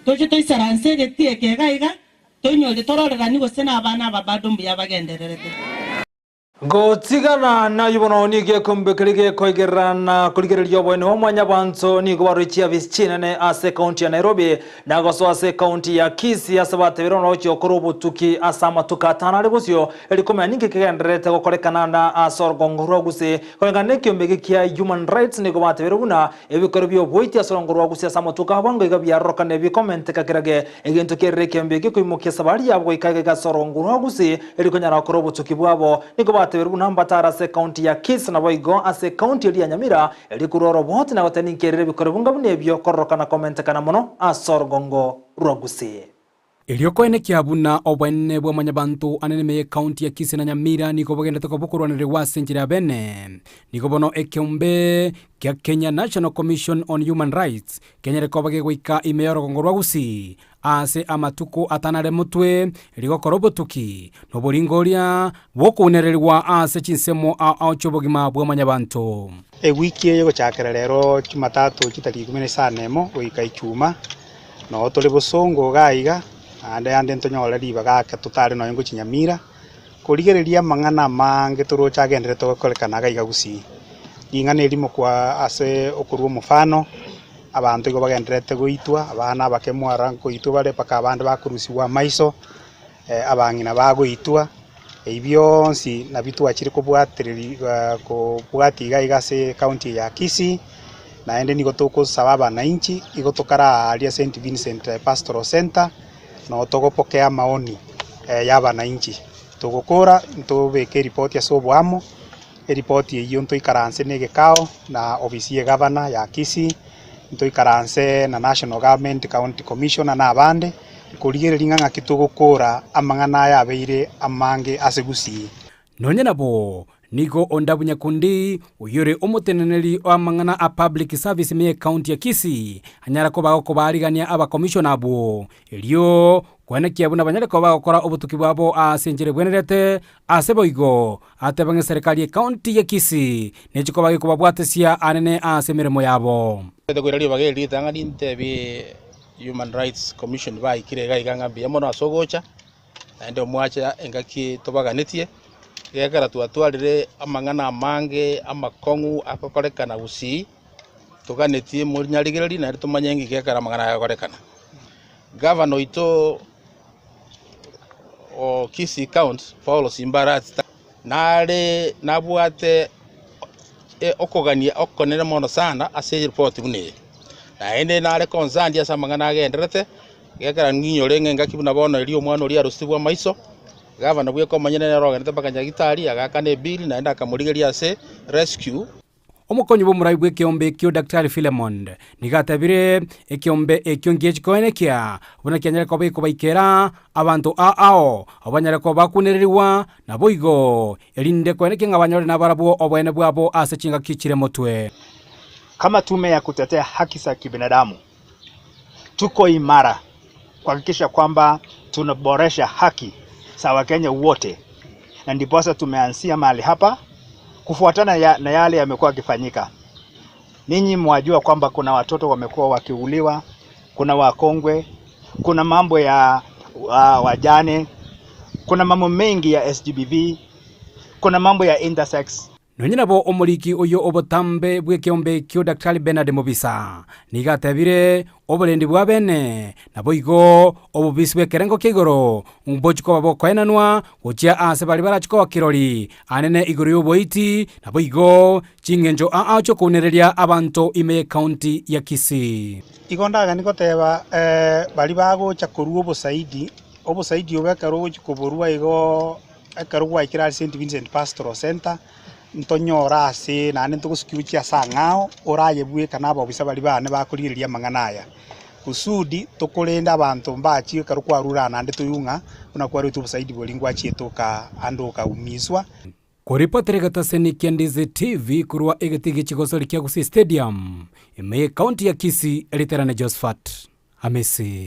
toje toisaranse getie kegaiga tonyole tororerani gose n'abana babado mbuya bagendererete gotigana na yubono nige kumbekirige koigerana kuligererio bwene omwanya banzo nigo baruchia bischinene ase county ya Nairobi na goso ase county ya Kisii asabate birono ocho korobutuki asama tukatana lebosio elikomya ninge kegenderete gokorekana na asorgongorwa guse kolengane kyombege kia human rights nigo bate biruna ebikorobyo boiti asorgongorwa guse asama tukabango igabya rokane bi comment kakirage egento kerre kyombege kuimukia sabari yabo ikage gasorgongorwa guse elikonyara korobutuki bwabo nigo Teberu mbatara ase county ya Kisii na boigo ase county ya Nyamira elikuroro bote na gotani nkerere bikorobunga bunebyo korokana comment kana mono asorgongo rwaguse Eliokoene kiabuna obwene bwa manyabantu anene county ya Kisii na Nyamira niko bogendete kobukurwanire wase njira bene niko bono ekyombe kya Kenya National Commission on Human Rights Kenya rekobage gwika imeyoro gongorwa gusi ase amatuko atanare mutwe rigokorobotuki no boringoria bokunererwa ase chinsemo achobogima bwa manyabantu wiki yo chakera rero Jumatatu chitari 14 goika ichuma no tole bosongo gaiga ande ntonyora ribaga tutare no ngo Nyamira kurigereria mang'ana mange turocha gendere to kolekana gaiga gusi ing'ana elimo kwa ase okurwo mufano abantu igo bagenderete goitwa abana bakemwara goitwa bare paka abandi bakurusiwa maiso abangina bagoitwa ebyonsi na bitu akiri kubwatiga igase county ya Kisii na ende nigo tokusaba abananchi igo tokara alia St Vincent Pastoral Center no togopokea maoni y'abananchi tugukora ntubeke report ya sobwamo report iyo ntoikaranse negekao na ofisi ya governor ya Kisii ntoikaranse na National Government County Commissioner na abande kurigereria ng'anga kitugukora amang'ana yabeire amange asegusi nonye nabo nigo ondabunya kundi uyore omuteneneri amang'ana a public service me county ya Kisii anyara ko bago barigania aba commissioner abo elio kwana kiabuna banyare ko bagokora obutuki bwabo asenjere bwenerete aseboigo atebange serikali ya county ya Kisii nechiko bagi kubabwatesia anene asemeremo yabo Tegurali bageli tangani ntebi Human Rights Commission ba ikirega iganga mono asogocha ende omwacha engaki tobaganitie gegara twatwarire amang'ana mange amakongu akokorekana gusi tuganetie munyarigereri na tumanyengi gegara amang'ana akorekana governor ito o Kisii County Paul Simbarat nare nabwate okogania okonere mono sana ase report bune na ende nare konzandi asa mang'ana agenderete gegara nginyore ngengaki buna bono eri omwana ori arusibwa maiso gavana bwe komanyene na roga bakanya gitari agakane bill na enda kamurigeria ase rescue omukonyi bo murayi bwe kiombe kyo Dr. Philemon nigatabire ekiombe ekyongeje koenekia buna kyanyere ko biko baikera abantu ao abanyere ko bakunererwa na boigo elinde koeneke ngabanyore na barabu obwene bwabo ase chinga kichire motwe. Kama tume ya kutetea haki za kibinadamu tuko imara kuhakikisha kwamba tunaboresha haki za Wakenya wote, na ndiposa tumeanzia mahali hapa kufuatana na yale yamekuwa yakifanyika. Ninyi mwajua kwamba kuna watoto wamekuwa wakiuliwa, kuna wakongwe, kuna mambo ya wajane, kuna mambo mengi ya SGBV, kuna mambo ya intersex. Nonyina bo omuliki oyo obotambe bwe kiombe kyo Dr. Bernard Mobisa nigatabire obolendi bwa bene na boigo obubisi bwe kerengo kigoro umbochiko babo koenanwa gochia ase bali barachiko kirori anene igoro yoboiti na boigo chingenjo acho kunereria abantu ime county ya Kisii igondaga nikoteba bali bago chakoruo obosaidi obekaro chikoborwa igo akarugwa ikira St Vincent Pastoral Center ntonyora ase nane ntugusikiuchia sang'ao oraye bwe kana obisa bali bane bakurigereria mang'anaya kusudi tukulenda abantu mbachi karukwa rura nande tuyunga kuna kwa rutu busaidi bolingwa chietuka andoka umizwa Kuripotera gataseni Kendize TV kurwa egetigi chigosori kya Gusii Stadium ime county ya Kisii eliterane Josephat Amesi.